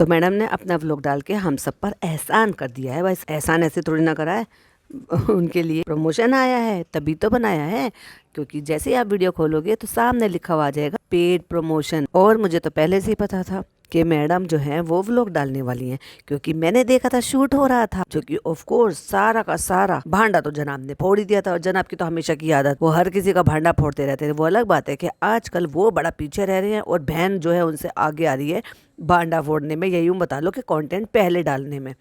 तो मैडम ने अपना व्लॉग डाल के हम सब पर एहसान कर दिया है। भाई एहसान ऐसे थोड़ी ना करा है, उनके लिए प्रमोशन आया है तभी तो बनाया है, क्योंकि जैसे ही आप वीडियो खोलोगे तो सामने लिखा हुआ आ जाएगा पेड प्रमोशन। और मुझे तो पहले से ही पता था कि मैडम जो है वो व्लॉग डालने वाली हैं, क्योंकि मैंने देखा था शूट हो रहा था, जो कि ऑफ कोर्स सारा का सारा भांडा तो जनाब ने फोड़ ही दिया था। और जनाब की तो हमेशा की आदत, वो हर किसी का भांडा फोड़ते रहते थे। वो अलग बात है कि आजकल वो बड़ा पीछे रह रहे हैं और बहन जो है उनसे आगे आ रही है भांडा फोड़ने में, यही बता लो कि कंटेंट पहले डालने में।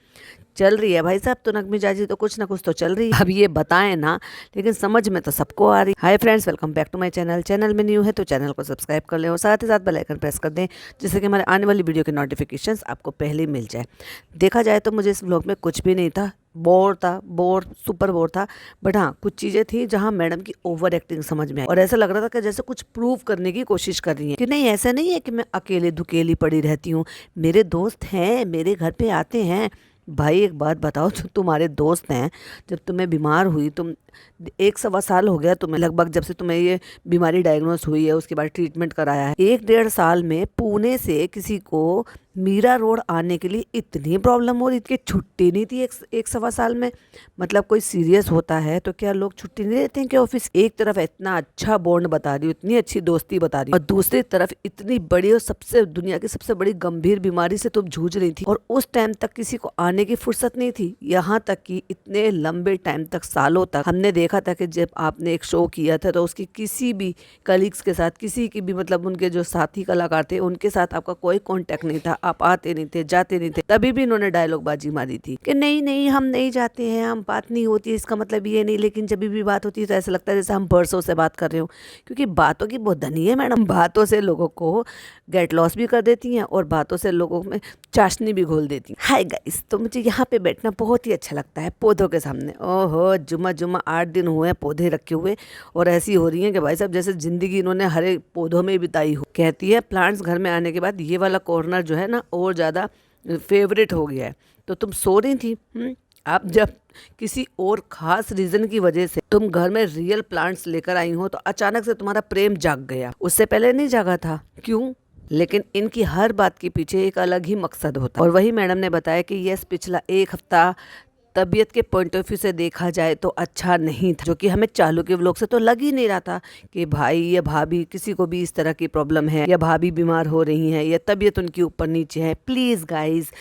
चल रही है भाई साहब तो नगमी जाजी तो कुछ ना कुछ तो चल रही है। अब ये बताएं ना, लेकिन समझ में तो सबको आ रही। Hi friends, welcome back to my channel. Channel में न्यू है तो चैनल को सब्सक्राइब कर लें और साथ ही साथ बेल आइकन प्रेस कर दें, जिससे कि हमारे आने वाली वीडियो के नोटिफिकेशंस आपको पहले ही मिल जाए। देखा जाए तो मुझे इस व्लॉग में कुछ भी नहीं था, बोर सुपर बोर था। बट हाँ, कुछ चीज़ें थी जहाँ मैडम की ओवर एक्टिंग समझ में आई और ऐसा लग रहा था कि जैसे कुछ प्रूव करने की कोशिश कर रही है कि नहीं, ऐसा नहीं है कि मैं अकेले दुकेली पड़ी रहती हूँ, मेरे दोस्त हैं, मेरे घर पे आते हैं। भाई एक बात बताओ, जो तुम्हारे दोस्त हैं, जब तुम्हें बीमार हुई, तुम 1 सवा साल हो गया तुम्हें लगभग, जब से तुम्हें ये बीमारी डायग्नोस हुई है, उसके बाद ट्रीटमेंट कराया है। 1 डेढ़ साल में पुणे से किसी को मीरा रोड आने के लिए इतनी प्रॉब्लम हो रही थी कि छुट्टी नहीं थी एक 1 सवा साल में। मतलब कोई सीरियस होता है तो क्या लोग छुट्टी नहीं देते हैं कि ऑफिस? एक तरफ इतना अच्छा बॉन्ड बता रही हूँ, इतनी अच्छी दोस्ती बता रही हूँ, और दूसरी तरफ इतनी बड़ी और सबसे दुनिया की सबसे बड़ी गंभीर बीमारी से तुम जूझ रही थी, और उस टाइम तक किसी को आने की फुर्सत नहीं थी। यहाँ तक कि इतने लंबे टाइम तक, सालों तक हमने देखा था कि जब आपने एक शो किया था तो उसकी किसी भी कलीग्स के साथ, किसी की भी मतलब उनके जो साथी कलाकार थे उनके साथ आपका कोई कांटेक्ट नहीं था, आप आते नहीं थे, जाते नहीं थे। तभी भी इन्होंने डायलॉग बाजी मारी थी कि नहीं नहीं हम नहीं जाते हैं, हम बात नहीं होती, इसका मतलब ये नहीं। लेकिन जब भी बात होती है तो ऐसा लगता है जैसे हम बरसों से बात कर रहे हो, क्योंकि बातों की बहुत धनी है मैडम। बातों से लोगों को गेट लॉस भी कर देती हैं और बातों से लोगों में चाशनी भी घोल देती हैं। हाय गाइस, तो मुझे यहाँ पे बैठना बहुत ही अच्छा लगता है पौधों के सामने। ओहो, जुम्मा 8 दिन हुए हैं पौधे रखे हुए, और ऐसी हो रही हैं कि भाई साहब जैसे जिंदगी इन्होंने हरे पौधों में बिताई हो। कहती है प्लांट्स घर में आने के बाद ये वाला कॉर्नर जो है ना और ज़्यादा फेवरेट हो गया है। तो तुम सो रही थी, आप जब किसी और खास रीजन की वजह से तुम घर में रियल प्लांट्स लेकर आई हो, तो अचानक से तुम्हारा प्रेम जाग गया। उससे पहले नहीं जागा था, क्यों? लेकिन इनकी हर बात के पीछे एक अलग ही मकसद होता है। और वही मैडम ने बताया कि यस, पिछला 1 हफ्ता तबीयत के पॉइंट ऑफ व्यू से देखा जाए तो अच्छा नहीं था, जो कि हमें चालू के व्लॉग से तो लग ही नहीं रहा था कि भाई या भाभी किसी को भी इस तरह की प्रॉब्लम है, या भाभी बीमार हो रही हैं, या तबीयत उनकी ऊपर नीचे है। प्लीज गाइज,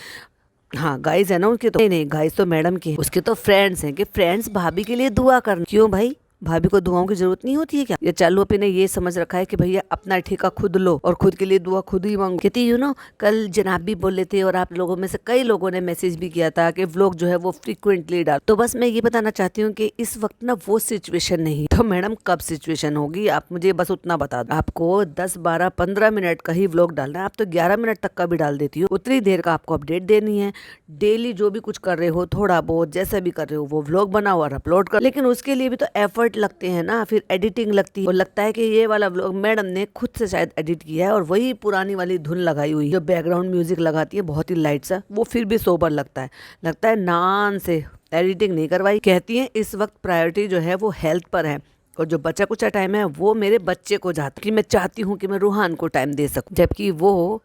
हाँ गाइज है ना उनके तो नहीं गाइज तो मैडम के, उसके तो फ्रेंड्स हैं कि फ्रेंड्स भाभी के लिए दुआ करना। क्यों भाई, भाभी को दुआओं की जरूरत नहीं होती है क्या? ये चालू पे ने ये समझ रखा है कि भैया अपना ठेका खुद लो और खुद के लिए दुआ खुद ही मांगो। कहती कल जनाब भी बोले थे और आप लोगों में से कई लोगों ने मैसेज भी किया था कि व्लॉग जो है वो फ्रीक्वेंटली डाल। तो बस मैं ये बताना चाहती हूँ कि इस वक्त ना वो सिचुएशन नहीं। तो मैडम कब सिचुएशन होगी, आप मुझे बस उतना बता दो। आपको 10, 12, 15 मिनट का ही व्लॉग डालना है, आप तो 11 मिनट तक का भी डाल देती हो। उतनी देर का आपको अपडेट देनी है। डेली जो भी कुछ कर रहे हो, थोड़ा बहुत जैसा भी कर रहे हो, वो व्लॉग बनाओ और अपलोड कर। लेकिन उसके लिए भी तो एफर्ट लगते हैं ना, फिर एडिटिंग लगती है। और लगता है कि ये वाला व्लॉग मैडम ने खुद से शायद एडिट किया है, और वही पुरानी वाली धुन लगाई हुई जो बैकग्राउंड म्यूजिक लगाती है बहुत ही लाइट सा, वो फिर भी सोबर लगता है नान से एडिटिंग नहीं करवाई। कहती है इस वक्त प्रायोरिटी जो है वो हेल्थ पर है, और जो बचा कुचा टाइम है वो मेरे बच्चे को जाता कि मैं चाहती हूँ कि मैं रूहान को टाइम दे सकूं, जबकि वो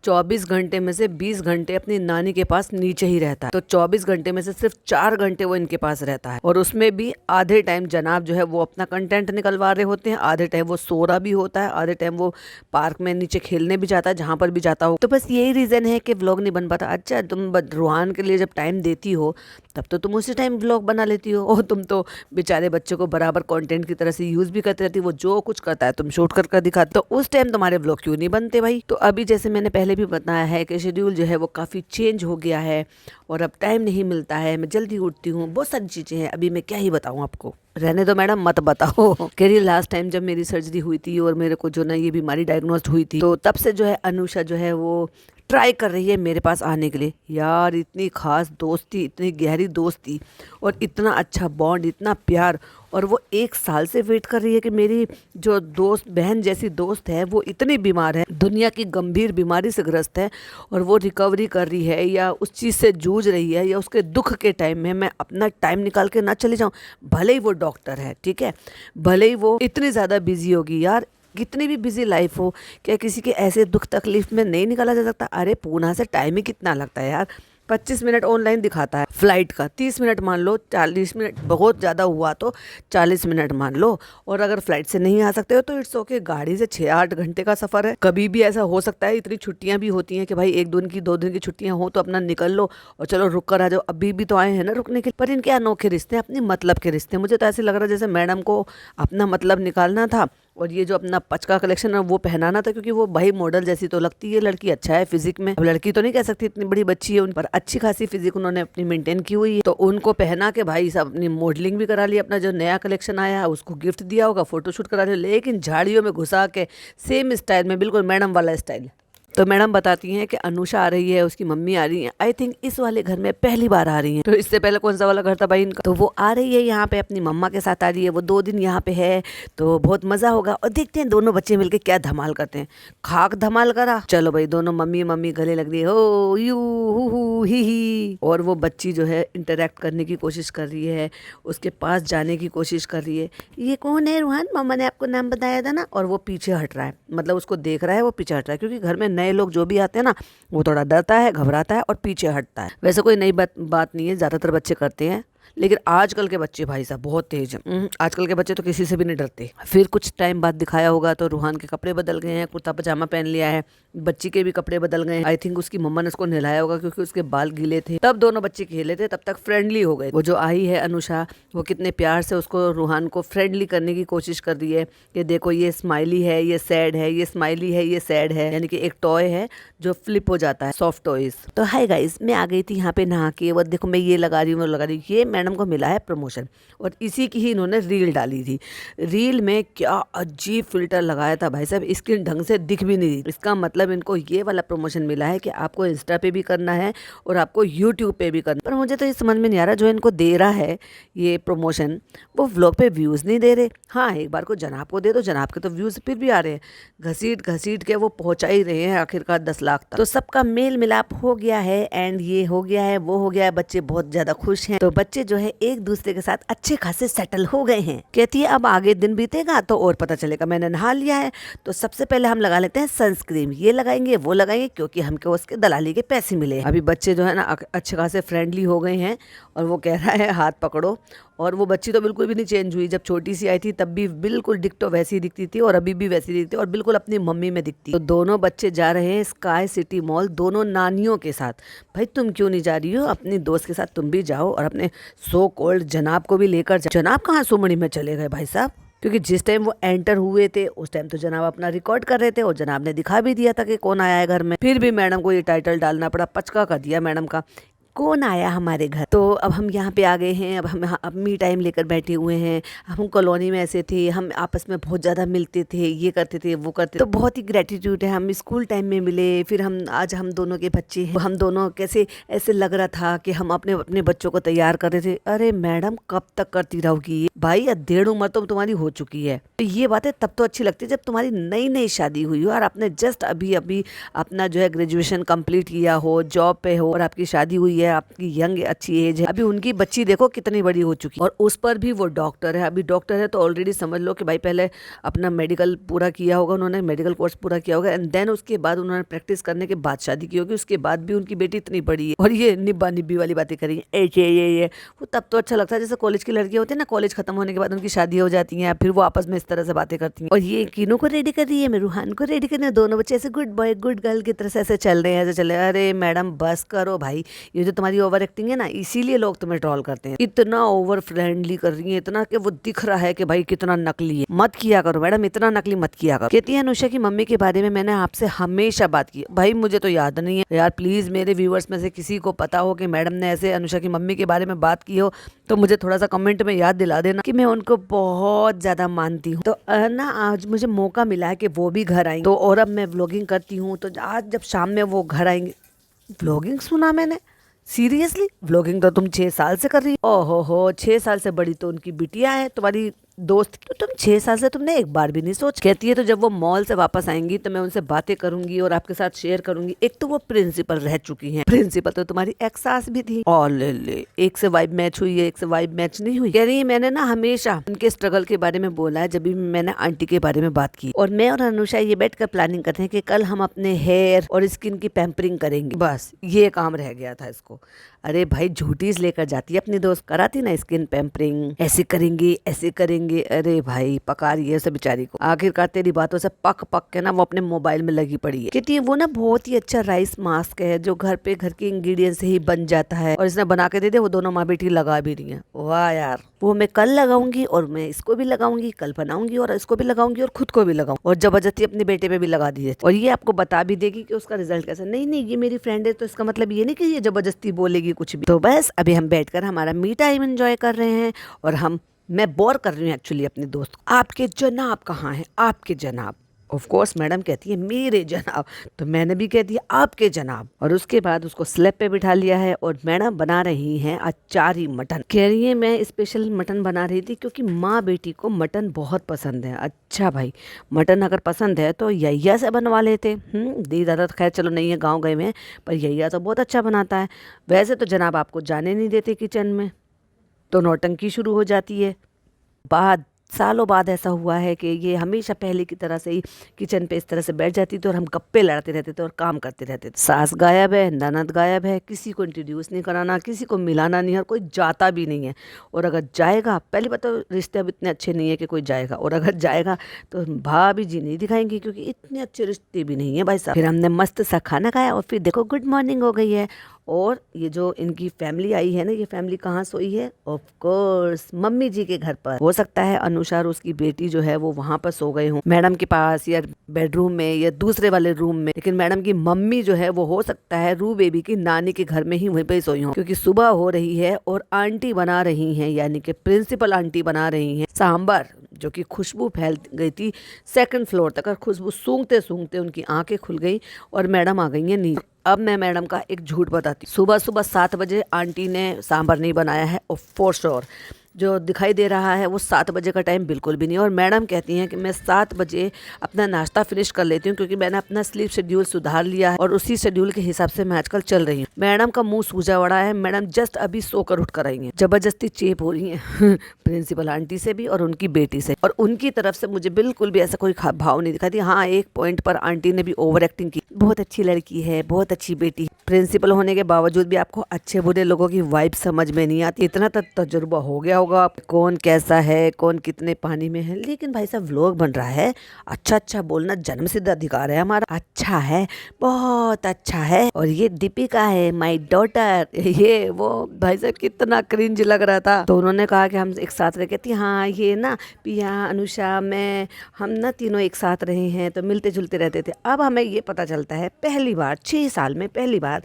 24 घंटे में से 20 घंटे अपनी नानी के पास नीचे ही रहता है। तो 24 घंटे में से सिर्फ 4 घंटे वो इनके पास रहता है, और उसमें भी आधे टाइम जनाब जो है वो अपना कंटेंट निकलवा रहे होते हैं, आधे टाइम वो सो रहा भी होता है, आधे टाइम वो पार्क में नीचे खेलने भी जाता है, जहाँ पर भी जाता हो। तो बस यही रीजन है कि व्लॉग नहीं बन पाता। अच्छा, तुम रूहान के लिए जब टाइम देती हो तब तो तुम उसी टाइम व्लॉग बना लेती हो, और तुम तो बेचारे बच्चे को बराबर कंटेंट की तरह से यूज भी करती रहती, वो जो कुछ करता है तुम शूट कर दिखाते, तो उस टाइम तुम्हारे व्लॉग क्यों नहीं बनते भाई? तो अभी जैसे मैंने पहले भी बताया है कि शेड्यूल जो है वो काफ़ी चेंज हो गया है, और अब टाइम नहीं मिलता है, मैं जल्दी उठती हूँ, बहुत सारी चीज़ें हैं, अभी मैं क्या ही बताऊँ आपको। रहने दो मैडम, मत बताओ। कह रही लास्ट टाइम जब मेरी सर्जरी हुई थी और मेरे को जो ना ये बीमारी डायग्नोस्ड हुई थी, तो तब से जो है अनुषा जो है वो ट्राई कर रही है मेरे पास आने के लिए। यार इतनी खास दोस्ती, इतनी गहरी दोस्ती, और इतना अच्छा बॉन्ड, इतना प्यार, और वो 1 साल से वेट कर रही है कि मेरी जो दोस्त, बहन जैसी दोस्त है, वो इतनी बीमार है, दुनिया की गंभीर बीमारी से ग्रस्त है, और वो रिकवरी कर रही है या उस चीज़ से जूझ रही है, या उसके दुख के टाइम में मैं अपना टाइम निकाल के ना चले जाऊं। भले ही वो डॉक्टर है, ठीक है, भले ही वो इतनी ज़्यादा बिजी होगी, यार कितनी भी बिजी लाइफ हो, क्या किसी के ऐसे दुख तकलीफ में नहीं निकाला जा सकता? अरे पूना से टाइम ही कितना लगता है यार, 25 मिनट ऑनलाइन दिखाता है फ्लाइट का, 30 मिनट मान लो, 40 मिनट बहुत ज़्यादा हुआ तो 40 मिनट मान लो। और अगर फ्लाइट से नहीं आ सकते हो तो इट्स ओके, गाड़ी से 6-8 घंटे का सफ़र है। कभी भी ऐसा हो सकता है, इतनी छुट्टियां भी होती हैं कि भाई 1 दिन की 2 दिन की छुट्टियां हो तो अपना निकल लो और चलो रुक कर आ जाओ। अभी भी तो आए हैं ना रुकने के लिए। पर इनके अनोखे रिश्ते, अपनी मतलब के रिश्ते। मुझे तो ऐसे लग रहा है जैसे मैडम को अपना मतलब निकालना था और ये जो अपना पचका कलेक्शन है वो पहनाना था, क्योंकि वो भाई मॉडल जैसी तो लगती है लड़की, अच्छा है फिजिक में। अब लड़की तो नहीं कह सकती, इतनी बड़ी बच्ची है, उन पर अच्छी खासी फिजिक उन्होंने अपनी मेंटेन की हुई है, तो उनको पहना के भाई सब अपनी मॉडलिंग भी करा ली। अपना जो नया कलेक्शन आया है उसको गिफ्ट दिया होगा, फोटोशूट करा लिया, लेकिन झाड़ियों में घुसा के सेम स्टाइल में, बिल्कुल मैडम वाला स्टाइल। तो मैडम बताती हैं कि अनुषा आ रही है, उसकी मम्मी आ रही है, आई थिंक इस वाले घर में पहली बार आ रही है। तो इससे पहले कौन सा वाला घर था भाई इनका? तो वो आ रही है यहाँ पे, अपनी मम्मा के साथ आ रही है, वो 2 दिन यहाँ पे है, तो बहुत मजा होगा। और देखते हैं दोनों बच्चे मिलके क्या धमाल करते हैं। खाक धमाल करा, चलो भाई दोनों मम्मी मम्मी गले लग रही है, हो यू हु ही। और वो बच्ची जो है इंटरेक्ट करने की कोशिश कर रही है, उसके पास जाने की कोशिश कर रही है। ये कौन है रूहान, मम्मा ने आपको नाम बताया था ना? और वो पीछे हट रहा है, मतलब उसको देख रहा है, वो पीछे हट रहा है, क्योंकि घर में नए लोग जो भी आते हैं ना वो थोड़ा डरता है, घबराता है और पीछे हटता है। वैसे कोई नई बात नहीं है, ज्यादातर बच्चे करते हैं, लेकिन आजकल के बच्चे भाई साहब बहुत तेज हैं। आजकल के बच्चे तो किसी से भी नहीं डरते। फिर कुछ टाइम बाद दिखाया होगा तो रूहान के कपड़े बदल गए हैं, कुर्ता पजामा पहन लिया है, बच्ची के भी कपड़े बदल गए हैं। आई थिंक उसकी मम्मा ने उसको नहलाया होगा क्योंकि उसके बाल गीले थे। तब दोनों बच्चे खेले थे, तब तक फ्रेंडली हो गए। वो जो आई है अनुषा, वो कितने प्यार से उसको रूहान को फ्रेंडली करने की कोशिश कर रही है कि देखो ये स्माइली है, ये सैड है, ये स्माइली है, ये सैड है, यानी कि एक टॉय है जो फ्लिप हो जाता है, सॉफ्ट टॉयज। तो हाय गाइस, मैं आ गई थी यहाँ पे नहा के, वो देखो मैं ये लगा रही हूँ, वो लगा रही हूँ। ये मैडम को मिला है प्रमोशन और इसी की ही इन्होंने रील डाली थी। रील में क्या अजीब फिल्टर लगाया था भाई साहब, स्क्रीन ढंग से दिख भी नहीं रही। इसका मतलब इनको ये वाला प्रमोशन मिला है कि आपको इंस्टा पे भी करना है और आपको यूट्यूब पे भी करना। पर मुझे तो ये समझ में नहीं आ रहा, जो इनको दे रहा है ये प्रमोशन, वो व्लॉग पे व्यूज़ नहीं दे रहे। हाँ, एक बार को जनाब को दे दो, जनाब के तो व्यूज़ फिर भी आ रहे हैं। घसीट के वो पहुंचा ही रहे हैं आखिरकार 10 लाख तक। तो सबका मेल मिलाप हो गया है एंड ये हो गया है, वो हो गया है, बच्चे बहुत ज्यादा खुश हैं। तो बच्चे जो है एक दूसरे के साथ अच्छे खासे सेटल हो गए हैं। कहती है अब आगे दिन बीतेगा तो और पता चलेगा। मैंने नहा लिया है तो सबसे पहले हम लगा लेते हैं सनस्क्रीन, ये लगाएंगे वो लगाएंगे, क्योंकि हमको उसके दलाली के पैसे मिले। अभी बच्चे जो है ना अच्छे खासे फ्रेंडली हो गए हैं और वो कह रहा है हाथ पकड़ो। और वो बच्ची तो बिल्कुल भी नहीं चेंज हुई, जब छोटी सी आई थी तब भी बिल्कुल डिक्टो वैसी ही दिखती थी और अभी भी वैसी दिखती है और बिल्कुल अपनी मम्मी में दिखती। तो दोनों बच्चे जा रहे हैं स्काई सिटी मॉल, दोनों नानियों के साथ। भाई तुम क्यों नहीं जा रही हो? अपनी दोस्त के साथ तुम भी जाओ और अपने सो कॉल्ड जनाब को भी लेकर जाओ। जनाब कहाँ सुमड़ी में चले गए भाई साहब? क्योंकि जिस टाइम वो एंटर हुए थे उस टाइम तो जनाब अपना रिकॉर्ड कर रहे थे और जनाब ने दिखा भी दिया था कि कौन आया है घर में। फिर भी मैडम को ये टाइटल डालना पड़ा, पचका कर दिया मैडम का, कौन आया हमारे घर। तो अब हम यहाँ पे आ गए हैं, अब मी टाइम लेकर बैठे हुए हैं। हम कॉलोनी में ऐसे थे, हम आपस में बहुत ज़्यादा मिलते थे, ये करते थे वो करते थे, तो बहुत ही ग्रेटिट्यूड है। हम स्कूल टाइम में मिले, फिर आज हम दोनों के बच्चे हैं। हम दोनों कैसे ऐसे लग रहा था कि हम अपने बच्चों को तैयार कर रहे थे। अरे मैडम कब तक करती रहोगी भाई, 1.5 उम्र तो तुम्हारी हो चुकी है। तो ये बातें तब तो अच्छी लगती है जब तुम्हारी नई नई शादी हुई हो और आपने जस्ट अभी अपना जो है ग्रेजुएशन कंप्लीट किया हो, जॉब पे हो और आपकी शादी हुई है, आपकी यंग अच्छी एज है। अभी उनकी बच्ची देखो कितनी बड़ी हो चुकी है और उस पर भी वो डॉक्टर है। अभी डॉक्टर है तो ऑलरेडी समझ लो कि भाई पहले अपना मेडिकल पूरा किया होगा, उन्होंने मेडिकल कोर्स पूरा किया होगा एंड देन उसके बाद उन्होंने प्रैक्टिस करने के बाद शादी की होगी। उसके बाद भी उनकी बेटी इतनी बड़ी है और ये निब्बा निब्बी वाली बातें करी ये वो तब तो अच्छा लगता है जैसे कॉलेज की लड़कियां होती है ना, कॉलेज खत्म होने के बाद उनकी शादी हो जाती है, फिर वो आपस में इस तरह से बातें करती हैं। और ये किनों को रेडी कर रही है, मैं रूहान को रेडी कर रही हूँ। दोनों बच्चे ऐसे गुड बॉय गुड गर्ल की तरह से ऐसे चल रहे हैं, ऐसे चल रहे हैं। अरे मैडम बस करो भाई, ये जो तुम्हारी ओवर एक्टिंग है ना, इसीलिए लोग तुम्हें ट्रोल करते हैं। इतना ओवर फ्रेंडली कर रही है, इतना कि वो दिख रहा है कि भाई कितना नकली है। मत किया करो मैडम, इतना नकली मत किया करो। कहती है अनुषा की मम्मी के बारे में मैंने आपसे हमेशा बात की। भाई मुझे तो याद नहीं है यार, प्लीज मेरे व्यूअर्स में से किसी को पता हो कि मैडम ने ऐसे अनुषा की मम्मी के बारे में बात की हो तो मुझे थोड़ा सा कमेंट में याद दिला देना कि मैं उनको बहुत ज्यादा मानती हूँ। तो ना आज मुझे मौका मिला है कि वो भी घर आएंगे, तो और अब मैं व्लॉगिंग करती हूँ। तो आज जब शाम में वो घर आएंगे, व्लॉगिंग सुना मैंने, सीरियसली व्लॉगिंग तो तुम 6 साल से कर रही हो? ओहो हो, 6 साल से बड़ी तो उनकी बिटिया है तुम्हारी दोस्त तो तुम 6 साल से तुमने एक बार भी नहीं सोच। कहती है तो जब वो मॉल से वापस आएंगी तो मैं उनसे बातें करूंगी और आपके साथ शेयर करूंगी। एक तो वो प्रिंसिपल रह चुकी हैं, प्रिंसिपल तो तुम्हारी एक्स सास भी थी। और ले एक से वाइब मैच हुई है, एक से वाइब मैच नहीं हुई। कह रही है मैंने ना हमेशा उनके स्ट्रगल के बारे में बोला है जब भी मैंने आंटी के बारे में बात की, और मैं और अनुषा ये बैठ कर प्लानिंग करते हैं कि कल हम अपने हेयर और स्किन की पैम्परिंग करेंगे। बस ये काम रह गया था इसको। अरे भाई झूठीज लेकर जाती है अपनी दोस्त, कराती ना स्किन पैम्परिंग, ऐसे करेंगे ऐसे करेंगे। अरे भाई पका रही है उसे बेचारी को। आखिरकार तेरी बातों से पक के ना वो अपने मोबाइल में लगी पड़ी है। कहती है वो ना बहुत ही अच्छा राइस मास्क है जो घर पे घर के इंग्रेडिएंट से ही बन जाता है, और इसने बना के दे दे। वो दोनों माँ बेटी लगा भी रही है। वाह यार, वो मैं कल लगाऊंगी और मैं इसको भी लगाऊंगी, कल बनाऊंगी और इसको भी लगाऊंगी और खुद को भी लगाऊंगी, और जबरदस्ती अपने बेटे पे भी लगा दी जाती। और ये आपको बता भी देगी कि उसका रिजल्ट कैसा। नहीं ये मेरी फ्रेंड है तो इसका मतलब ये नहीं कि ये जबरदस्ती बोलेगी कुछ भी। तो बस अभी हम बैठकर हमारा मी टाइम एंजॉय कर रहे हैं, और मैं बोर कर रही हूँ एक्चुअली अपने दोस्त को। आपके जनाब कहाँ हैं, आपके जनाब। ऑफ कोर्स मैडम कहती है मेरे जनाब, तो मैंने भी कह दिया आपके जनाब। और उसके बाद उसको स्लैब पे बिठा लिया है, और मैडम बना रही हैं अचारी मटन। कह रही है मैं स्पेशल मटन बना रही थी क्योंकि माँ बेटी को मटन बहुत पसंद है। अच्छा भाई, मटन अगर पसंद है तो यैया से बनवा लेते। दी दादा तो खैर चलो नहीं है, गाँव गए में, पर यैया तो बहुत अच्छा बनाता है। वैसे तो जनाब आपको जाने नहीं देते किचन में, तो नौटंकी शुरू हो जाती है। सालों बाद ऐसा हुआ है कि ये हमेशा पहले की तरह से ही किचन पे इस तरह से बैठ जाती थी और हम गप्पे लड़ाते रहते थे और काम करते रहते थे। सास गायब है, ननद गायब है, किसी को इंट्रोड्यूस नहीं कराना, किसी को मिलाना नहीं, और कोई जाता भी नहीं है। और अगर जाएगा, पहली बात तो रिश्ते अब इतने अच्छे नहीं है कि कोई जाएगा, और अगर जाएगा तो भाभी जी नहीं दिखाएंगी क्योंकि इतने अच्छे रिश्ते भी नहीं है भाई साहब। फिर हमने मस्त सा खाना खाया और फिर देखो गुड मॉर्निंग हो गई है। और ये जो इनकी फैमिली आई है ना, ये फैमिली कहाँ सोई है? ऑफ कोर्स मम्मी जी के घर पर। हो सकता है अनुषा और उसकी बेटी जो है वो वहाँ पर सो गए हों, मैडम के पास या बेडरूम में या दूसरे वाले रूम में। लेकिन मैडम की मम्मी जो है वो हो सकता है रू बेबी की नानी के घर में ही वहीं पे सोई हों, क्योंकि सुबह हो रही है और आंटी बना रही हैं, यानी कि प्रिंसिपल आंटी बना रही हैं सांबर, जो कि खुशबू फैल गई थी 2nd फ्लोर तक। और खुशबू सूंघते सूंघते उनकी आंखें खुल गई और मैडम आ गई हैं नीचे। अब मैं मैडम का एक झूठ बताती। सुबह 7 बजे आंटी ने सांभर नहीं बनाया है, और फॉर श्योर जो दिखाई दे रहा है वो 7 बजे का टाइम बिल्कुल भी नहीं। और मैडम कहती हैं कि मैं 7 बजे अपना नाश्ता फिनिश कर लेती हूँ क्योंकि मैंने अपना स्लीप शेड्यूल सुधार लिया है और उसी शेड्यूल के हिसाब से मैं आजकल चल रही हूँ। मैडम का मुंह सूजा पड़ा है, मैडम जस्ट अभी सोकर उठ कर आई हैं। जबरदस्ती चेप हो रही हैं प्रिंसिपल आंटी से भी और उनकी बेटी से, और उनकी तरफ से मुझे बिल्कुल भी ऐसा कोई भाव नहीं दिखाती। हाँ, एक पॉइंट पर आंटी ने भी ओवर एक्टिंग की। बहुत अच्छी लड़की है, बहुत अच्छी बेटी। प्रिंसिपल होने के बावजूद भी आपको अच्छे बुरे लोगों की वाइब समझ में नहीं आती। इतना तजुर्बा हो गया होगा आप, कौन कैसा है, कौन कितने पानी में है। लेकिन भाई साहब व्लॉग बन रहा है, अच्छा बोलना जन्मसिद्ध अधिकार है हमारा। अच्छा है, बहुत अच्छा है। और ये दीपिका है, माय डॉटर। ये वो भाई साहब कितना क्रिंज लग रहा था। तो उन्होंने कहा कि हम एक साथ रह। कहती हाँ ये ना पिया, अनुषा, मैं, हम ना तीनों एक साथ रहे हैं तो मिलते जुलते रहते थे। अब हमें ये पता चलता है पहली बार 6 साल में पहली बार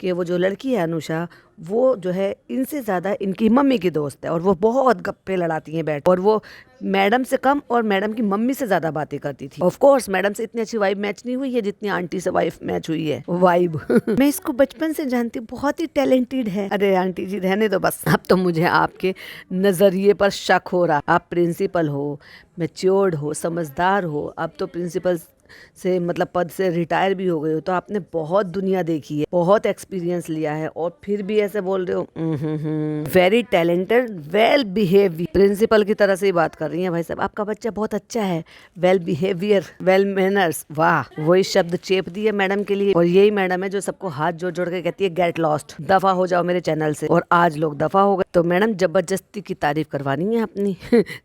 कि वो जो लड़की है अनुषा, वो जो है इनसे ज़्यादा इनकी मम्मी की दोस्त है, और वो बहुत गप्पे लड़ाती हैं बैठ, और वो मैडम से कम और मैडम की मम्मी से ज़्यादा बातें करती थी। ऑफ कोर्स मैडम से इतनी अच्छी वाइब मैच नहीं हुई है जितनी आंटी से वाइब मैच हुई है। वाइब मैं इसको बचपन से जानती हूँ, बहुत ही टैलेंटेड है। अरे आंटी जी रहने दो बस, अब तो मुझे आपके नज़रिए पर शक हो रहा। आप प्रिंसिपल हो, मैच्योर्ड हो, समझदार हो, अब तो प्रिंसिपल से मतलब पद से रिटायर भी हो गए हो, तो आपने बहुत दुनिया देखी है, बहुत एक्सपीरियंस लिया है, और फिर भी ऐसे बोल रहे हो। Very talented, well behaviour. Principal की तरह से ही बात कर रही हैं भाई साहब। आपका बच्चा बहुत अच्छा है, वेल बिहेवियर, वेल मैनर्स। वाह, वही शब्द चेप दिए मैडम के लिए। और यही मैडम है जो सबको हाथ जोड़ जोड़ के कहती है गेट लॉस्ट, दफा हो जाओ मेरे चैनल से। और आज लोग दफा हो गए। तो मैडम जबरदस्ती की तारीफ करवानी है अपनी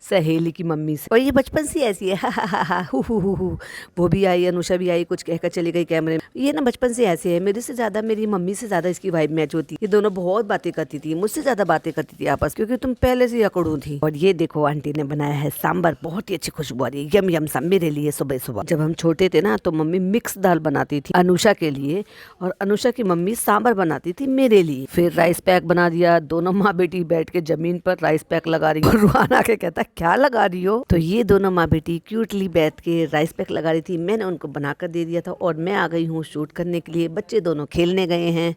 सहेली की मम्मी से। और ये बचपन से ऐसी है वो भी आई, अनुषा भी आई, कुछ कहकर चली गई कैमरे में। ये ना बचपन से ऐसे है, मेरे से ज्यादा, मेरी मम्मी से ज्यादा इसकी वाइब मैच होती। ये दोनों बहुत बातें करती थी, मुझसे ज्यादा बातें करती थी आपस, क्योंकि तुम पहले से अकड़ू थी। और ये देखो आंटी ने बनाया है सांबर, बहुत ही अच्छी खुशबू आ रही है, यम यम सा मेरे लिए सुबह सुबह। जब हम छोटे थे ना तो मम्मी मिक्स दाल बनाती थी अनुषा के लिए, और अनुषा की मम्मी सांबर बनाती थी मेरे लिए। फिर राइस पैक बना दिया, दोनों माँ बेटी बैठ के जमीन पर राइस पैक लगा रही। और रुहान आके कहता क्या लगा रही हो? तो ये दोनों माँ बेटी क्यूटली बैठ के राइस पैक लगा रही थी। मैंने उनको बनाकर दे दिया था, और मैं आ गई हूँ शूट करने के लिए। बच्चे दोनों खेलने गए हैं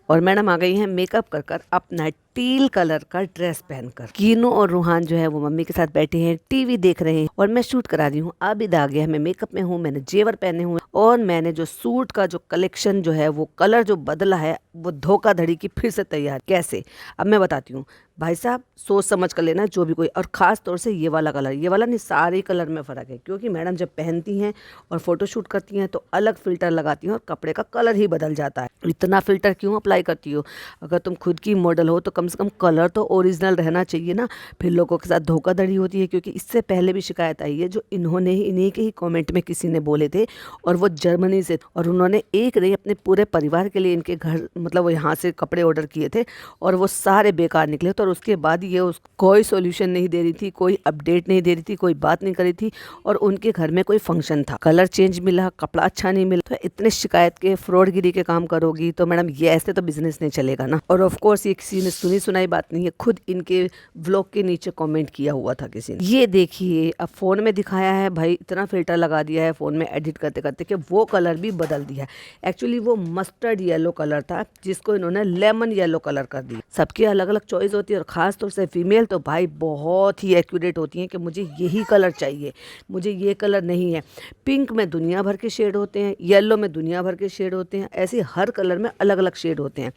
और मैडम आ गई हैं मेकअप कर अपना टील कलर का ड्रेस पहनकर। कीनू और रूहान जो है वो मम्मी के साथ बैठे हैं, टीवी देख रहे हैं और मैं शूट करा रही हूँ। आबिद आ गया है, मैं मेकअप में हूँ, मैंने जेवर पहने हुए और मैंने जो सूट का जो कलेक्शन जो है वो कलर जो बदला है वो धोखाधड़ी की फिर से तैयार। कैसे, अब मैं बताती हूँ भाई साहब, सोच समझ कर लेना जो भी कोई, और ख़ास तौर से ये वाला कलर, ये वाला नहीं, सारे कलर में फ़र्क है क्योंकि मैडम जब पहनती हैं और फोटोशूट करती हैं तो अलग फ़िल्टर लगाती हैं और कपड़े का कलर ही बदल जाता है। इतना फ़िल्टर क्यों अप्लाई करती हो? अगर तुम खुद की मॉडल हो तो कम से कम कलर तो ओरिजिनल रहना चाहिए ना। फिर लोगों के साथ धोखाधड़ी होती है क्योंकि इससे पहले भी शिकायत आई है जो इन्होंने ही, इन्हीं के ही कॉमेंट में किसी ने बोले थे और वो जर्मनी से, और उन्होंने एक नहीं अपने पूरे परिवार के लिए इनके घर मतलब वो यहाँ से कपड़े ऑर्डर किए थे और वो सारे बेकार निकले। तो और उसके बाद ये कोई सॉल्यूशन नहीं दे रही थी, कोई अपडेट नहीं दे रही थी, कोई बात नहीं करी थी और उनके घर में कोई फंक्शन था, कलर चेंज मिला, कपड़ा अच्छा नहीं मिला। तो इतने शिकायत के फ्रॉडगिरी के काम करोगी तो मैडम ये ऐसे तो बिजनेस नहीं चलेगा ना। और ऑफ कोर्स ये किसी ने सुनी सुनाई बात नहीं है, खुद इनके व्लॉग के नीचे कमेंट किया हुआ था किसी ने। ये देखिए, अब फोन में दिखाया है भाई, इतना फिल्टर लगा दिया है फोन में एडिट करते करते कि वो कलर भी बदल दिया है। एक्चुअली वो मस्टर्ड येलो कलर था जिसको इन्होंने लेमन येलो कलर कर दिया। सबकी अलग अलग चॉइस होती है और ख़ास तौर से फीमेल तो भाई बहुत ही एक्यूरेट होती हैं कि मुझे यही कलर चाहिए, मुझे ये कलर नहीं है। पिंक में दुनिया भर के शेड होते हैं, येलो में दुनिया भर के शेड होते हैं, ऐसे हर कलर में अलग अलग शेड होते हैं।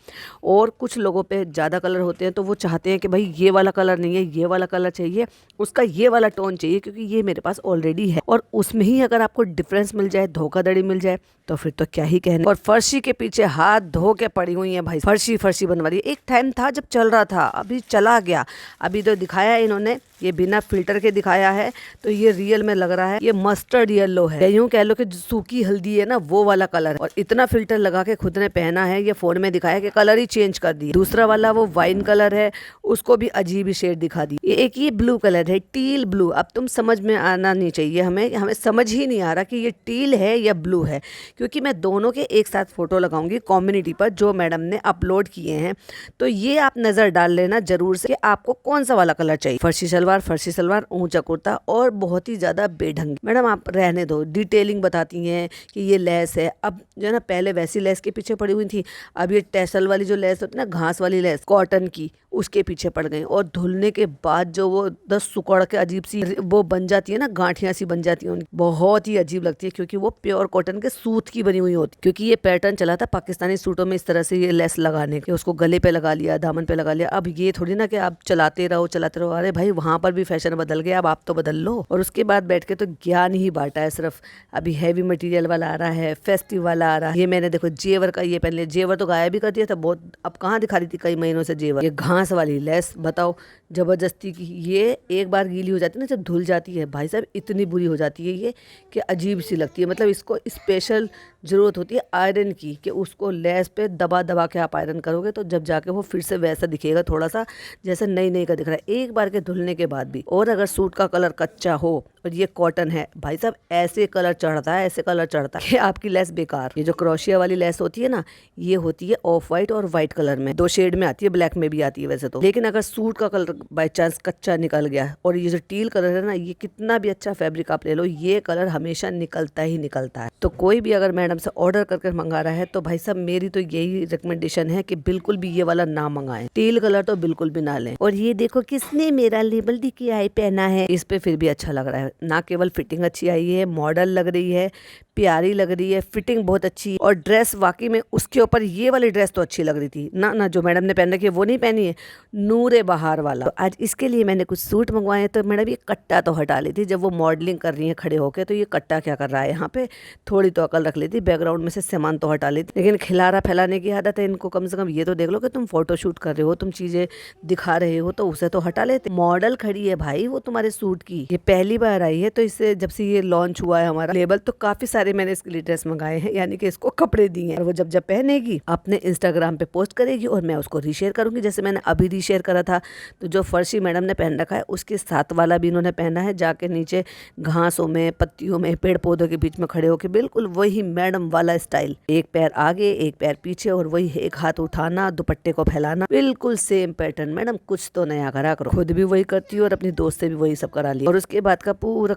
और कुछ लोगों पे ज़्यादा कलर होते हैं तो वो चाहते हैं कि भाई ये वाला कलर नहीं है, ये वाला कलर चाहिए, उसका ये वाला टोन चाहिए क्योंकि ये मेरे पास ऑलरेडी है। और उसमें ही अगर आपको डिफरेंस मिल जाए, धोखाधड़ी मिल जाए तो फिर तो क्या ही कहने। और फर्शी के पीछे हाथ धो के पड़ी हुई है भाई, फर्शी फर्शी बनवा रही है। एक टाइम था जब चल रहा था, अभी चला गया। अभी तो दिखाया इन्होंने, ये बिना फिल्टर के दिखाया है तो ये रियल में लग रहा है ये मस्टर्ड येलो है, यूं कह लो कि जो सूखी हल्दी है ना वो वाला कलर है। और इतना फिल्टर लगा के खुद ने पहना है, ये फोन में दिखाया कि कलर ही चेंज कर दिया। दूसरा वाला वो वाइन कलर है, उसको भी अजीब ही शेड दिखा दी। एक ये ब्लू कलर है, टील ब्लू। अब तुम समझ में आना नहीं चाहिए, हमें समझ ही नहीं आ रहा कि ये टील है या ब्लू है, क्योंकि मैं दोनों के एक साथ फोटो लगाऊंगी कम्युनिटी पर जो मैडम ने अपलोड किए हैं। तो ये आप नजर डाल लेना जरूर से कि आपको कौन सा वाला कलर चाहिए। फर्शी सलवार, ऊंचा कुर्ता और बहुत ही ज्यादा बेढंगी। मैडम आप रहने दो, डिटेलिंग बताती हैं कि ये लेस है। अब जो है ना, पहले वैसी लेस के पीछे पड़ी हुई थी, अब ये टैसल वाली जो लेस होती है ना, घास वाली लेस कॉटन की, उसके पीछे पड़ गई। और धुलने के बाद जो वो 10 सुकड़ के अजीब सी वो बन जाती है ना, गांठियां सी बन जाती है, बहुत ही अजीब लगती है क्योंकि वो प्योर कॉटन के सूत की बनी हुई होती। क्योंकि ये पैटर्न चला था पाकिस्तानी सूटों में इस तरह से ये लेस लगाने के, उसको गले पे लगा लिया, दामन पे लगा लिया। अब ये थोड़ी ना कि आप चलाते रहो। अरे भाई वहां पर भी फैशन बदल गया, अब आप तो बदल लो। और उसके बाद बैठ के तो ज्ञान ही बांटा है सिर्फ। अभी हैवी मटेरियल वाला आ रहा है, फेस्टिव वाला आ रहा है। ये मैंने देखो जेवर का ये पहन लिया, जेवर तो गायब भी कर दिया था बहुत, अब कहाँ दिखा रही थी कई महीनों से जेवर। ये घास वाली लेस बताओ, जबरदस्ती की। ये एक बार गीली हो जाती है ना, जब धुल जाती है भाई साहब इतनी बुरी हो जाती है ये कि अजीब सी लगती है। मतलब इसको स्पेशल ज़रूरत होती है आयरन की, कि उसको लेस पे दबा दबा के आप आयरन करोगे तो जब जाके वो फिर से वैसा दिखेगा, थोड़ा सा जैसे नई नई का दिख रहा है एक बार के धुलने के बाद भी। और अगर सूट का कलर कच्चा हो और ये कॉटन है भाई साहब, ऐसे कलर चढ़ता है, ऐसे कलर चढ़ता है कि आपकी लेस बेकार। ये जो क्रोशिया वाली लेस होती है ना, ये होती है ऑफ वाइट और वाइट कलर में, 2 शेड में आती है, ब्लैक में भी आती है वैसे तो। लेकिन अगर सूट का कलर बाई चांस कच्चा निकल गया, और ये जो टील कलर है ना, ये कितना भी अच्छा फैब्रिक आप ले लो, ये कलर हमेशा निकलता ही निकलता है। तो कोई भी अगर मैडम से ऑर्डर करके मंगा रहा है तो भाई साहब मेरी तो यही रिकमेंडेशन है कि बिल्कुल भी ये वाला ना मंगाएं, टील कलर तो बिल्कुल भी ना लें। और ये देखो किसने मेरा लेबल DKI पहना है, इस पे फिर भी अच्छा लग रहा है। ना केवल फिटिंग अच्छी आई है, मॉडल लग रही है, प्यारी लग रही है, फिटिंग बहुत अच्छी। और ड्रेस वाकई में उसके ऊपर ये वाली ड्रेस तो अच्छी लग रही थी ना। ना जो मैडम ने पहन रखी है वो नहीं पहनी है, नूरे बहार वाला। तो आज इसके लिए मैंने कुछ सूट मंगवाए। तो मैडम ये कट्टा तो हटा ली थी, जब वो मॉडलिंग कर रही है खड़े होके, तो ये कट्टा क्या कर रहा है यहाँ पे, थोड़ी तो अकल रख लेती, बैकग्राउंड में से सामान तो हटा लेती। लेकिन खिलारा फैलाने की आदत है इनको, कम से कम ये तो देख लो कि तुम फोटो शूट कर रहे हो, तुम चीजें दिखा रहे हो, तो उसे तो हटा लेते। मॉडल खड़ी है भाई वो तुम्हारे सूट की, ये पहली बार आई है। तो इससे जब से ये लॉन्च हुआ है हमारा लेबल, तो काफी सारे मैंने इसके लिए ड्रेस मंगाए हैं, यानी कि इसको कपड़े दिए हैं। और वो जब जब पहनेगी अपने इंस्टाग्राम पे पोस्ट करेगी और मैं उसको रीशेयर करूंगी, जैसे मैंने अभी रीशेयर करा था। तो जो फर्शी मैडम ने पहन रखा है उसके साथ वाला भी इन्होंने पहना है, जाके नीचे घासों में, पत्तियों में, पेड़ पौधों के बीच में खड़े होके, बिल्कुल वही मैडम वाला स्टाइल, एक पैर आगे एक पैर पीछे, और वही एक हाथ उठाना, दुपट्टे को फैलाना, बिल्कुल सेम पैटर्न। मैडम कुछ तो नया करा करो, खुद भी वही करती हूँ और अपनी दोस्त से भी वही सब करा लिया। और उसके बाद का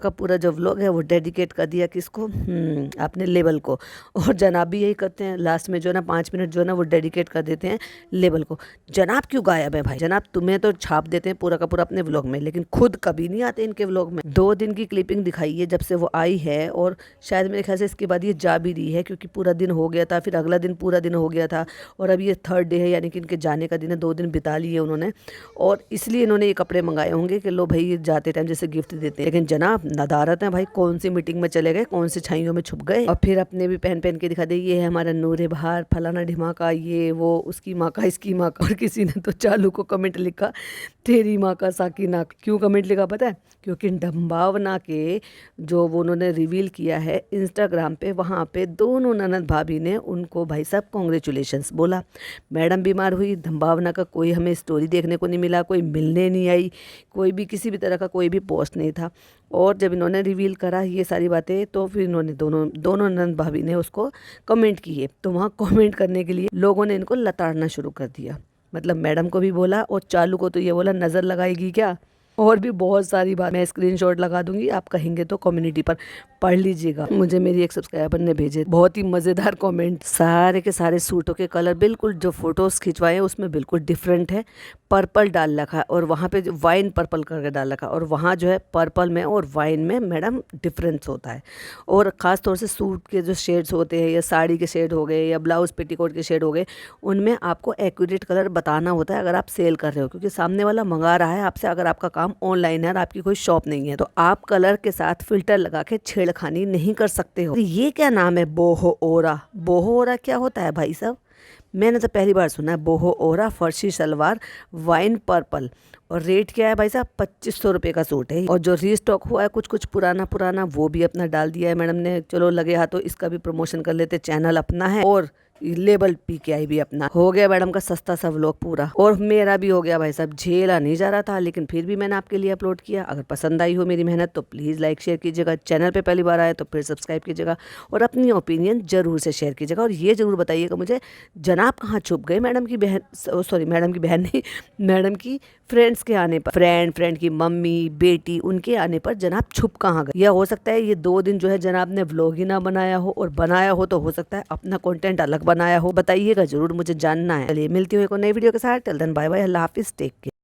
पूरा जो व्लॉग है वो डेडिकेट कर दिया किसको, अपने लेबल को। और जनाब भी यही करते हैं, लास्ट में जो है ना 5 मिनट जो है ना वो डेडिकेट कर देते हैं लेबल को। जनाब क्यों गायब है भाई? जनाब तुम्हें तो छाप देते हैं पूरा का पूरा अपने व्लॉग में, लेकिन खुद कभी नहीं आते इनके व्लॉग में। 2 दिन की क्लिपिंग दिखाई है जब से वो आई है, और शायद मेरे ख्याल से इसके बाद ये जा भी रही है, क्योंकि पूरा दिन हो गया था, फिर अगला दिन पूरा दिन हो गया था, और अब ये 3rd डे है, यानी कि इनके जाने का दिन है। 2 दिन बिता लिए उन्होंने, और इसलिए इन्होंने ये कपड़े मंगाए होंगे कि लो भाई जाते टाइम जैसे गिफ्ट देते हैं। लेकिन जनाब नदारत है भाई, कौन सी मीटिंग में चले गए, कौन सी छाइयों में छुप गए, और फिर अपने भी पहन पहन के दिखा दे ये है हमारा नूरे बहार, फलाना ढिमाका, ये वो, उसकी माँ का, इसकी माँ का। और किसी ने तो चालू को कमेंट लिखा, तेरी माँ का साकिना। क्यों कमेंट लिखा पता है? क्योंकि डम्बावना के जो वो उन्होंने रिवील किया है इंस्टाग्राम पे, वहाँ पे दोनों ननद भाभी ने उनको भाई साहब कॉन्ग्रेचुलेशंस बोला। मैडम बीमार हुई, डम्बावना का कोई हमें स्टोरी देखने को नहीं मिला, कोई मिलने नहीं आई, कोई भी किसी भी तरह का कोई भी पोस्ट नहीं था। और जब इन्होंने रिवील करा ये सारी बातें, तो फिर इन्होंने दोनों ननद भाभी ने उसको कमेंट किए। तो वहाँ कमेंट करने के लिए लोगों ने इनको लताड़ना शुरू कर दिया। मतलब मैडम को भी बोला, और चालू को तो ये बोला नज़र लगाएगी क्या। और भी बहुत सारी बात, मैं स्क्रीनशॉट लगा दूंगी, आप कहेंगे तो कम्युनिटी पर पढ़ लीजिएगा। मुझे मेरी एक सब्सक्राइबर ने भेजे बहुत ही मज़ेदार कमेंट। सारे के सारे सूटों के कलर बिल्कुल जो फोटोज़ खिंचवाए हैं उसमें बिल्कुल डिफरेंट है। पर्पल डाल रखा है, और वहाँ पे वाइन पर्पल करके डाल रखा है, और वहाँ जो है पर्पल में और वाइन में मैडम डिफरेंस होता है। और ख़ास तौर से सूट के जो शेड्स होते हैं, या साड़ी के शेड हो गए, या ब्लाउज पेटीकोट के शेड हो गए, उनमें आपको एक्यूरेट कलर बताना होता है अगर आप सेल कर रहे हो, क्योंकि सामने वाला मंगा रहा है आपसे। अगर आपका काम ऑनलाइन है और आपकी कोई शॉप नहीं है, तो आप कलर के साथ फिल्टर लगा के छेड़खानी नहीं कर सकते हो। ये क्या नाम है, बोहो ओरा? बोहो ओरा क्या होता है भाई साहब? मैंने तो पहली बार सुना है। बोहो ओरा फर्शी सलवार वाइन पर्पल, और रेट क्या है भाई साहब? 2500 रुपये का सूट है। और जो रीस्टॉक हुआ है कुछ कुछ पुराना वो भी अपना डाल दिया है मैडम ने। चलो लगे हाथों इसका भी प्रमोशन कर लेते, चैनल अपना है और लेबल PKI भी अपना। हो गया मैडम का सस्ता सा व्लॉग पूरा, और मेरा भी हो गया भाई साहब। झेला नहीं जा रहा था, लेकिन फिर भी मैंने आपके लिए अपलोड किया। अगर पसंद आई हो मेरी मेहनत तो प्लीज़ लाइक शेयर कीजिएगा। चैनल पे पहली बार आए तो फिर सब्सक्राइब कीजिएगा, और अपनी ओपिनियन ज़रूर से शेयर कीजिएगा। और ये ज़रूर बताइएगा मुझे, जनाब कहाँ छुप गए मैडम की बहन, सॉरी मैडम की बहन नहीं, मैडम की फ्रेंड्स के आने पर, फ्रेंड की मम्मी बेटी उनके आने पर जनाब छुप कहाँ गए। या हो सकता है ये 2 दिन जो है जनाब ने व्लॉग ही ना बनाया हो, और बनाया हो तो हो सकता है अपना कंटेंट अलग बनाया हो। बताइएगा जरूर, मुझे जानना है। चलिए मिलती हूँ एक नई वीडियो के साथ। टिल देन बाय बाय, अल्लाह हाफिज़, टेक केयर।